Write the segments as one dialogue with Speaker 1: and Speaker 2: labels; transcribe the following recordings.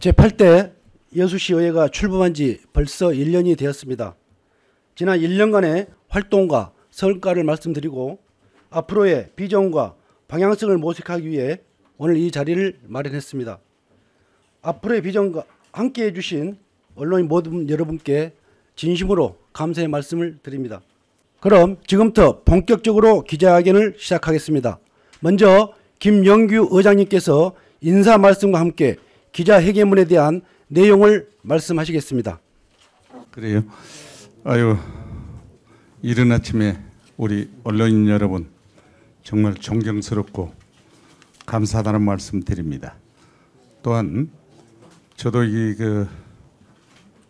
Speaker 1: 제8대 여수시 의회가 출범한 지 벌써 1년이 되었습니다. 지난 1년간의 활동과 성과를 말씀드리고 앞으로의 비전과 방향성을 모색하기 위해 오늘 이 자리를 마련했습니다. 앞으로의 비전과 함께해 주신 언론인 모든 여러분께 진심으로 감사의 말씀을 드립니다. 그럼 지금부터 본격적으로 기자회견을 시작하겠습니다. 먼저 김영규 의장님께서 인사 말씀과 함께 기자회견문에 대한 내용을 말씀하시겠습니다.
Speaker 2: 그래요. 아유, 이른 아침에 우리 언론인 여러분 정말 존경스럽고 감사하다는 말씀 드립니다. 또한 저도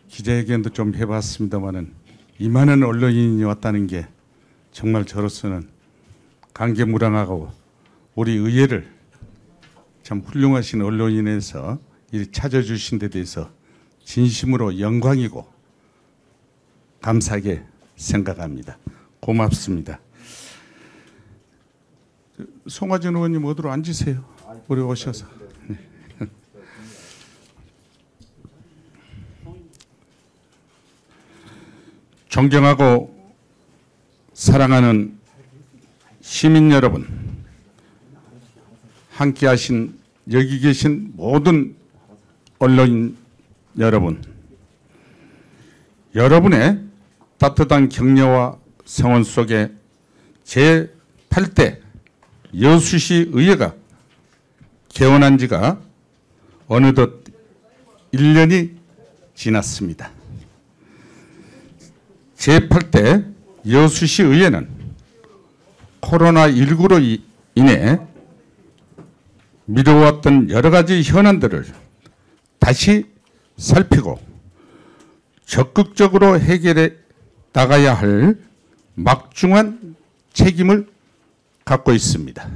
Speaker 2: 기자회견도 좀 해봤습니다만은 이 많은 언론인이 왔다는 게 정말 저로서는 감개무량하고 우리 의회를 참 훌륭하신 언론인에서 이렇게 찾아주신 데 대해서 진심으로 영광이고 감사하게 생각합니다. 고맙습니다. 송하진 의원님 어디로 앉으세요. 우리 오셔서. 네. 존경하고 사랑하는 시민 여러분, 함께하신 여기 계신 모든 언론인 여러분, 여러분의 따뜻한 격려와 성원 속에 제8대 여수시 의회가 개원한 지가 어느덧 1년이 지났습니다. 제8대 여수시 의회는 코로나19로 인해 미뤄왔던 여러 가지 현안들을 다시 살피고 적극적으로 해결해 나가야 할 막중한 책임을 갖고 있습니다.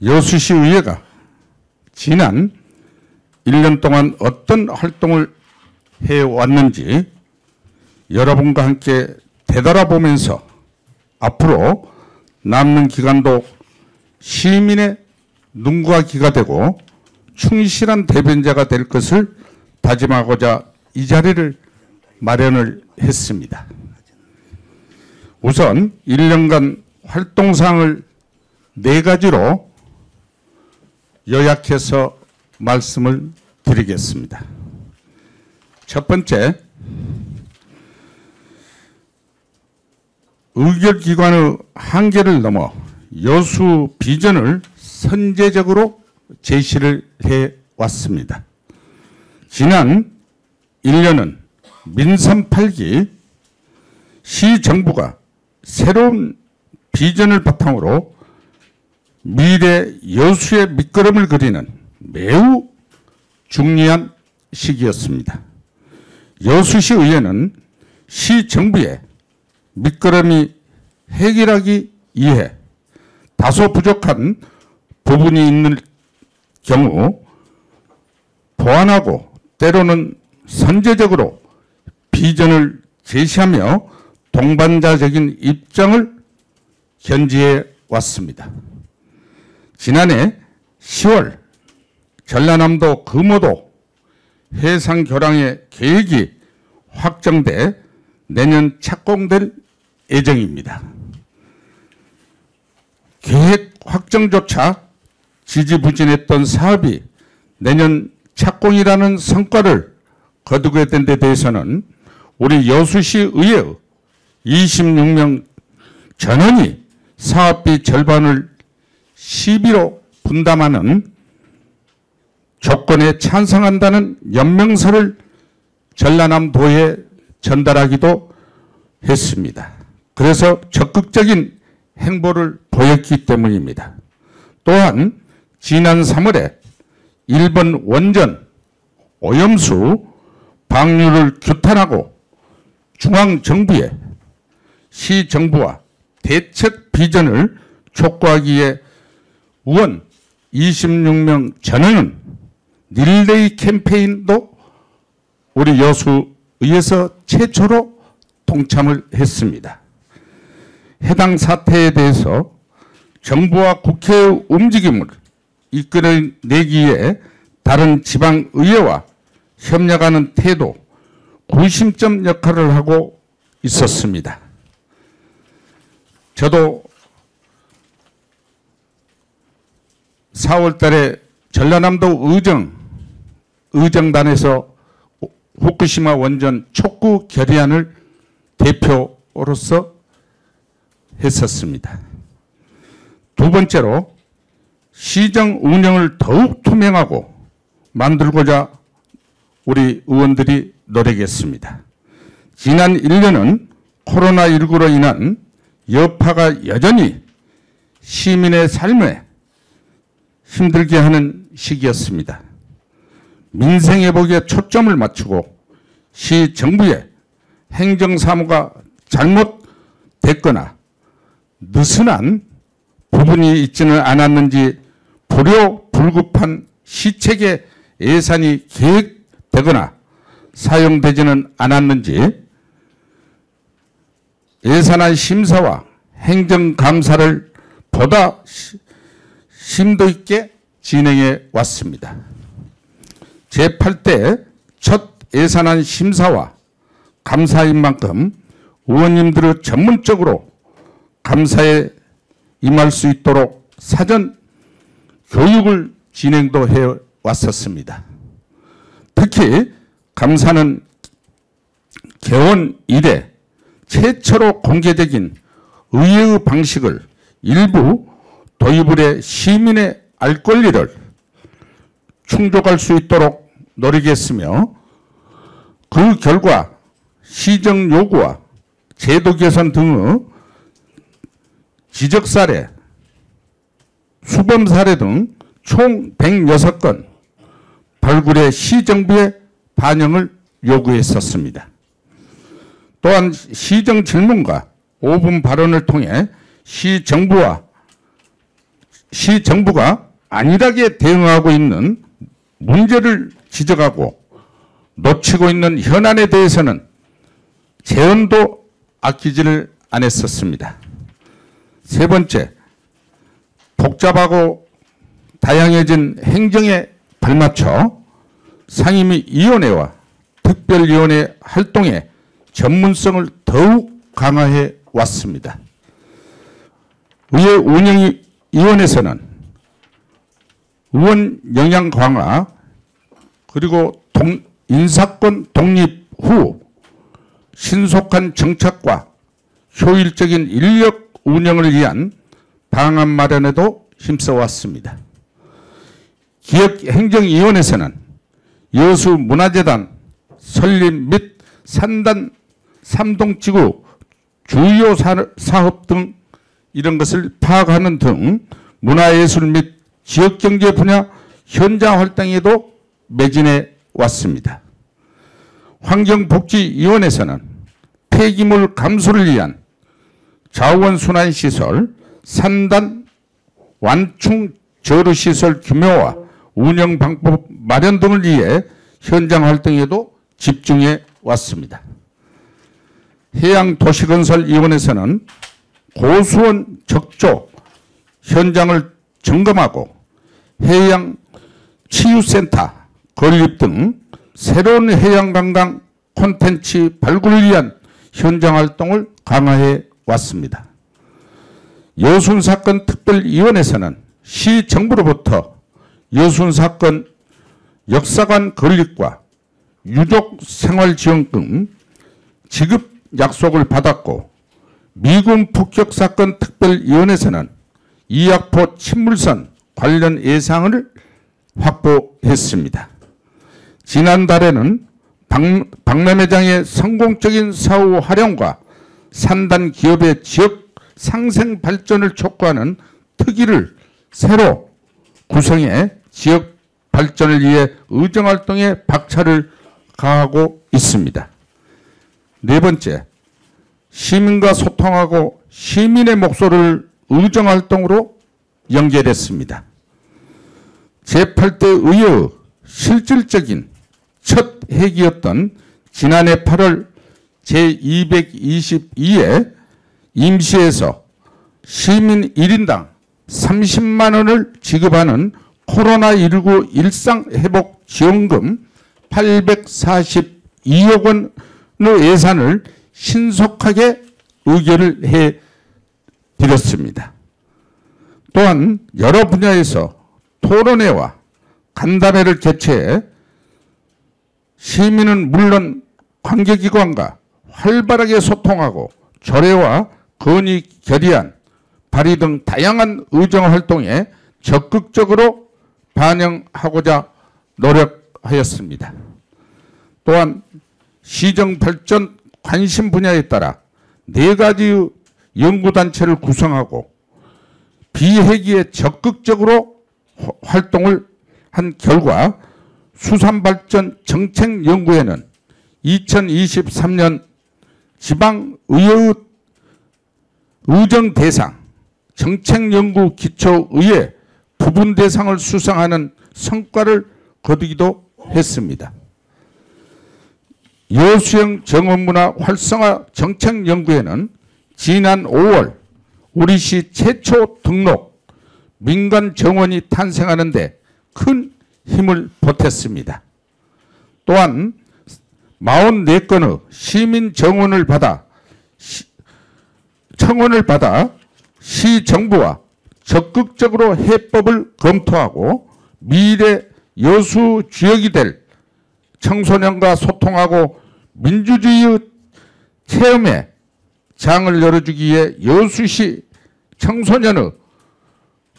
Speaker 2: 여수시 의회가 지난 1년 동안 어떤 활동을 해왔는지 여러분과 함께 되돌아보면서 앞으로 남는 기간도 시민의 눈과 귀가 되고 충실한 대변자가 될 것을 다짐하고자 이 자리를 마련을 했습니다. 우선 1년간 활동사항을 4가지로 요약해서 말씀을 드리겠습니다. 첫 번째, 의결기관의 한계를 넘어 여수 비전을 선제적으로 제시를 해왔습니다. 지난 1년은 민선 8기 시정부가 새로운 비전을 바탕으로 미래 여수의 밑거름을 그리는 매우 중요한 시기였습니다. 여수시 의회는 시정부의 밑거름이 해결하기 위해 다소 부족한 부분이 있는 경우 보완하고 때로는 선제적으로 비전을 제시하며 동반자적인 입장을 견지해 왔습니다. 지난해 10월 전라남도 금오도 해상 교량의 계획이 확정돼 내년 착공될 예정입니다. 계획 확정조차 지지부진했던 사업이 내년 착공이라는 성과를 거두게 된 데 대해서는 우리 여수시 의회의 26명 전원이 사업비 절반을 시비로 분담하는 조건에 찬성한다는 연명서를 전라남도에 전달하기도 했습니다. 그래서 적극적인 행보를 보였기 때문입니다. 또한 지난 3월에 일본 원전 오염수 방류를 규탄하고 중앙정부에 시정부와 대책 비전을 촉구하기 위해 의원 26명 전원은 릴레이 캠페인도 우리 여수의회에서 최초로 동참을 했습니다. 해당 사태에 대해서 정부와 국회의 움직임을 이끌어내기 위해
Speaker 3: 다른 지방의회와 협력하는 태도, 구심점 역할을 하고 있었습니다. 저도 4월 달에 전라남도 의정단에서 후쿠시마 원전 촉구 결의안을 대표로서 했었습니다. 두 번째로 시정 운영을 더욱 투명하고 만들고자 우리 의원들이 노력했습니다. 지난 1년은 코로나19로 인한 여파가 여전히 시민의 삶에 힘들게 하는 시기였습니다. 민생회복에 초점을 맞추고 시 정부의 행정사무가 잘못됐거나 느슨한 부분이 있지는 않았는지 불효불급한 시책의 예산이 계획되거나 사용되지는 않았는지 예산안 심사와 행정감사를 보다 심도 있게 진행해 왔습니다. 제8대 첫 예산안 심사와 감사인 만큼 의원님들의 전문적으로 감사에 임할 수 있도록 사전 교육을 진행도 해 왔었습니다. 특히 감사는 개원 이래 최초로 공개적인 의회의 방식을 일부 도입을 해 시민의 알 권리를 충족할 수 있도록 노력했으며 그 결과 시정 요구와 제도 개선 등의 지적 사례, 수범 사례 등 총 106건 발굴해 시정부에 반영을 요구했었습니다. 또한 시정 질문과 5분 발언을 통해 시정부가 안일하게 대응하고 있는 문제를 지적하고 놓치고 있는 현안에 대해서는 재언도 아끼지를 않았었습니다. 세 번째, 복잡하고 다양해진 행정에 발맞춰 상임위원회와 특별위원회 활동의 전문성을 더욱 강화해 왔습니다. 의회 운영위원회에서는 의원 역량 강화 그리고 인사권 독립 후 신속한 정착과 효율적인 인력 운영을 위한 방안 마련에도 힘써왔습니다. 기획행정위원회에서는 여수문화재단 설립 및 산단 삼동지구 주요 사업 등 이런 것을 파악하는 등 문화예술 및 지역경제 분야 현장 활동에도 매진해 왔습니다. 환경복지위원회에서는 폐기물 감소를 위한 자원순환시설, 산단, 완충 저류시설 규모와 운영 방법 마련 등을 위해 현장 활동에도 집중해 왔습니다. 해양도시건설위원회에서는 고수원 적조 현장을 점검하고 해양치유센터 건립 등 새로운 해양관광 콘텐츠 발굴을 위한 현장 활동을 강화해 왔습니다. 여순사건 특별위원회에서는 시정부로부터 여순사건 역사관 건립과 유족생활지원금 지급 약속을 받았고 미군 북격사건 특별위원회에서는 이학포 침물선 관련 예산을 확보했습니다. 지난달에는 박람회장의 성공적인 사후 활용과 산단 기업의 지역 상생 발전을 촉구하는 특위를 새로 구성해 지역 발전을 위해 의정활동에 박차를 가하고 있습니다. 네 번째, 시민과 소통하고 시민의 목소리를 의정활동으로 연결했습니다. 제8대 의회의 실질적인 첫 회기였던 지난해 8월 제222회 임시에서 시민 1인당 30만 원을 지급하는 코로나19 일상회복 지원금 842억 원의 예산을 신속하게 의결을 해드렸습니다. 또한 여러 분야에서 토론회와 간담회를 개최해 시민은 물론 관계기관과 활발하게 소통하고 조례와 건의 결의안, 발의 등 다양한 의정활동에 적극적으로 반영하고자 노력하였습니다. 또한 시정 발전 관심 분야에 따라 4가지의 연구단체를 구성하고 비회기에 적극적으로 활동을 한 결과 수산발전 정책연구회는 2023년 지방의회 의정대상 정책연구 기초의회 부분 대상을 수상하는 성과를 거두기도 했습니다. 여수형 정원문화 활성화 정책연구회는 지난 5월 우리시 최초 등록 민간 정원이 탄생하는 데 큰 힘을 보탰습니다. 또한 44건의 시민 정원을 받아 청원을 받아 시정부와 적극적으로 해법을 검토하고 미래 여수 지역이 될 청소년과 소통하고 민주주의 체험의 장을 열어주기 위해 여수시 청소년의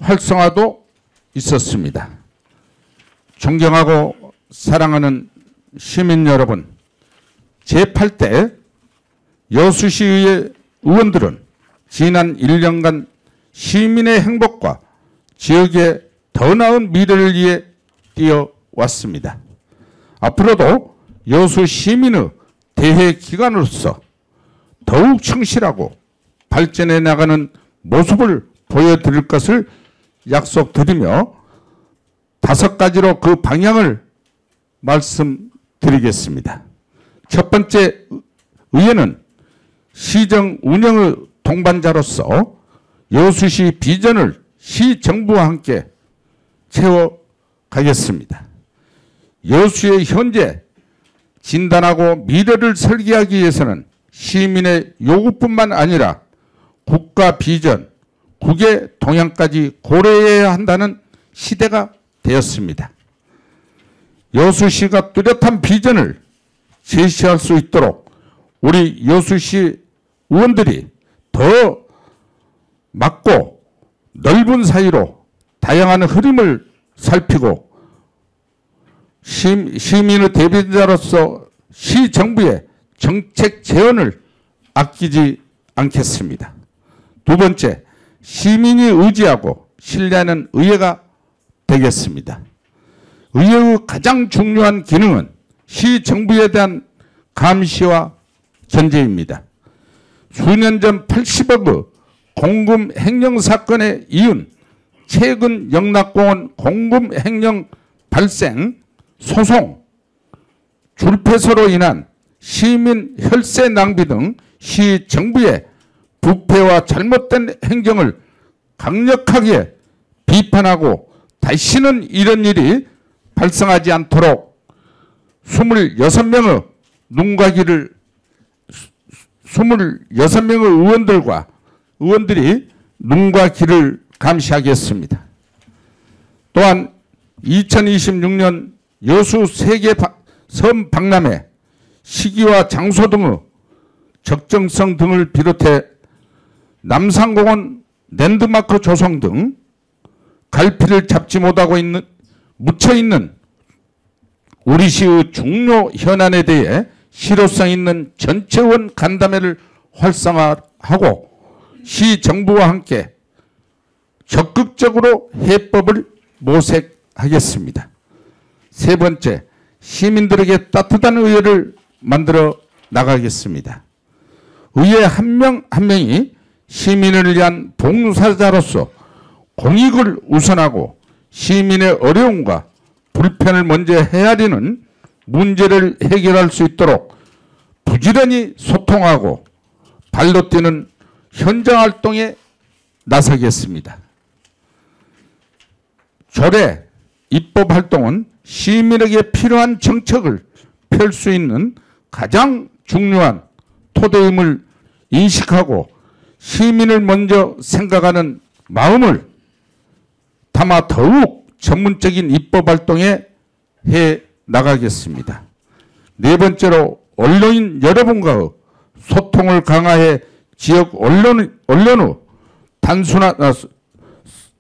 Speaker 3: 활성화도 있었습니다. 존경하고 사랑하는 시민 여러분, 제8대 여수시의회 의원들은 지난 1년간 시민의 행복과 지역의 더 나은 미래를 위해 뛰어왔습니다. 앞으로도 여수 시민의 대회기관으로서 더욱 충실하고 발전해 나가는 모습을 보여드릴 것을 약속드리며 5가지로 그 방향을 말씀드리겠습니다. 첫 번째, 의회는 시정 운영의 동반자로서 여수시 비전을 시정부와 함께 채워가겠습니다. 여수의 현재 진단하고 미래를 설계하기 위해서는 시민의 요구뿐만 아니라 국가 비전, 국외 동향까지 고려해야 한다는 시대가 되었습니다. 여수시가 뚜렷한 비전을 제시할 수 있도록 우리 여수시 의원들이 더 맞고 넓은 사이로 다양한 흐름을 살피고 시민의 대변자로서 시정부의 정책 제언을 아끼지 않겠습니다. 두 번째, 시민이 의지하고 신뢰하는 의회가 되겠습니다. 의회의 가장 중요한 기능은 시정부에 대한 감시와 견제입니다. 수년 전 80억의 공금 횡령 사건에 이은 최근 영락공원 공금 횡령 발생 소송, 줄패소로 인한 시민 혈세 낭비 등 시정부의 부패와 잘못된 행정을 강력하게 비판하고 다시는 이런 일이 발생하지 않도록 26명의 의원들이 눈과 귀를 감시하겠습니다. 또한 2026년 여수 세계 섬 박람회 시기와 장소 등의 적정성 등을 비롯해 남산공원 랜드마크 조성 등 갈피를 잡지 못하고 묻혀있는 우리 시의 중요 현안에 대해 실효성 있는 전체원 간담회를 활성화하고 시정부와 함께 적극적으로 해법을 모색하겠습니다. 세 번째, 시민들에게 따뜻한 의회를 만들어 나가겠습니다. 의회 한 명 한 명이 시민을 위한 봉사자로서 공익을 우선하고 시민의 어려움과 불편을 먼저 헤아리는 문제를 해결할 수 있도록 부지런히 소통하고 발로 뛰는 현장 활동에 나서겠습니다. 조례, 입법 활동은 시민에게 필요한 정책을 펼 수 있는 가장 중요한 토대임을 인식하고 시민을 먼저 생각하는 마음을 담아 더욱 전문적인 입법 활동에 해 나가겠습니다. 네 번째로 언론인 여러분과의 소통을 강화해 지역 언론의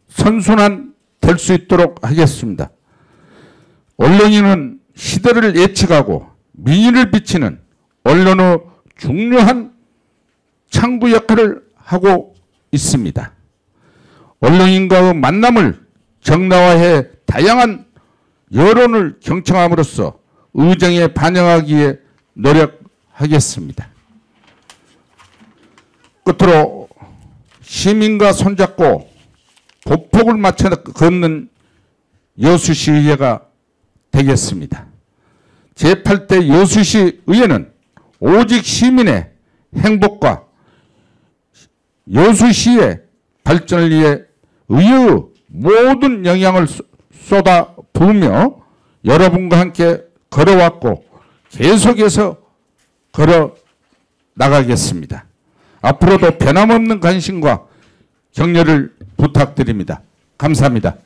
Speaker 3: 선순환 될 수 있도록 하겠습니다. 언론인은 시대를 예측하고 민의를 비치는 언론의 중요한 창구 역할을 하고 있습니다. 언론인과의 만남을 정당화해 다양한 여론을 경청함으로써 의정에 반영하기에 노력하겠습니다. 끝으로 시민과 손잡고 보폭을 맞춰 걷는 여수시 의회가 되겠습니다. 제8대 여수시 의회는 오직 시민의 행복과 여수시의 발전을 위해 의회의 모든 영향을 쏟아 부으며 여러분과 함께 걸어왔고 계속해서 걸어 나가겠습니다. 앞으로도 변함없는 관심과 격려를 부탁드립니다. 감사합니다.